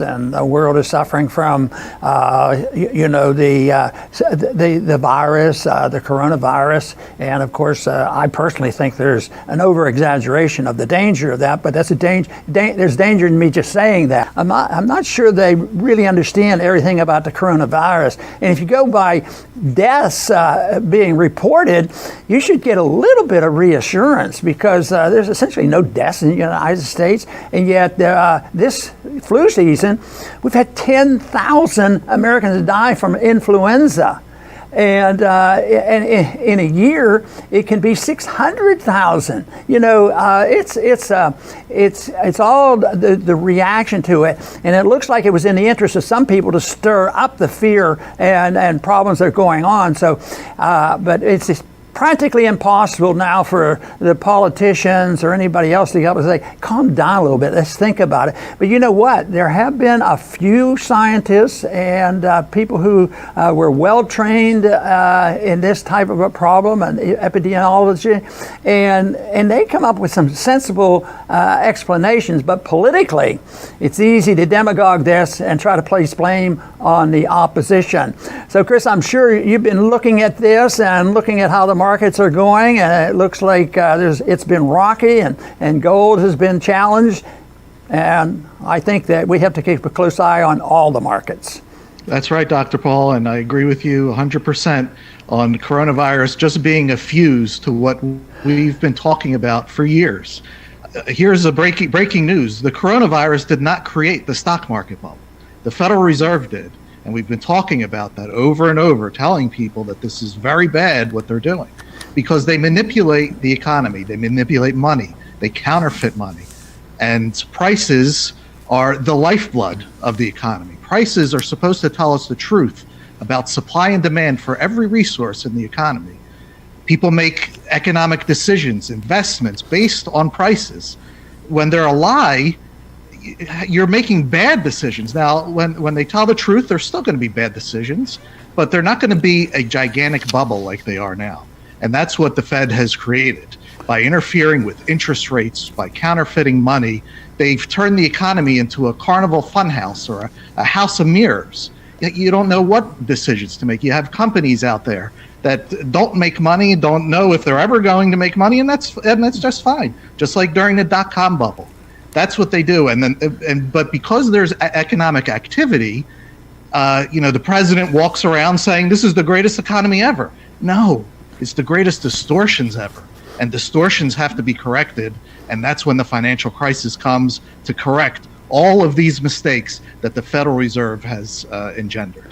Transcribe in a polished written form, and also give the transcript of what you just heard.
and the world is suffering from, the virus, the coronavirus, and of course, I personally think there's an over-exaggeration of the danger of that. But that's a danger. There's danger in me just saying that. I'm not sure they really understand everything about the coronavirus. And if you go by deaths being reported, you should get a little bit of reassurance, because there's essentially no deaths in the United States, and yet this flu season, we've had 10,000 Americans die from influenza. And in a year, it can be 600,000. It's all the reaction to it, and it looks like it was in the interest of some people to stir up the fear and problems that are going on. So, but it's practically impossible now for the politicians or anybody else to help us say, calm down a little bit, let's think about it. But you know what? There have been a few scientists and people who were well trained in this type of a problem and epidemiology, and they come up with some sensible explanations. But politically, it's easy to demagogue this and try to place blame on the opposition. So Chris, I'm sure you've been looking at this and looking at how the markets are going, and it looks like it's been rocky, and gold has been challenged, and I think that we have to keep a close eye on all the markets. That's right, Dr. Paul, and I agree with you 100% on coronavirus just being a fuse to what we've been talking about for years. Here's a breaking news. The coronavirus did not create the stock market bubble. The Federal Reserve did. And we've been talking about that over and over, telling people that this is very bad what they're doing, because they manipulate the economy, they manipulate money, they counterfeit money, and prices are the lifeblood of the economy. Prices are supposed to tell us the truth about supply and demand for every resource in the economy. People make economic decisions, investments based on prices. When they're a lie, you're making bad decisions. Now, when they tell the truth, there's still going to be bad decisions, but they're not going to be a gigantic bubble like they are now. And that's what the Fed has created. By interfering with interest rates, by counterfeiting money, they've turned the economy into a carnival funhouse or a house of mirrors. You don't know what decisions to make. You have companies out there that don't make money, don't know if they're ever going to make money, and that's just fine. Just like during the dot-com bubble. That's what they do, but because there's economic activity, the president walks around saying this is the greatest economy ever. No, it's the greatest distortions ever, and distortions have to be corrected, and that's when the financial crisis comes to correct all of these mistakes that the Federal Reserve has engendered.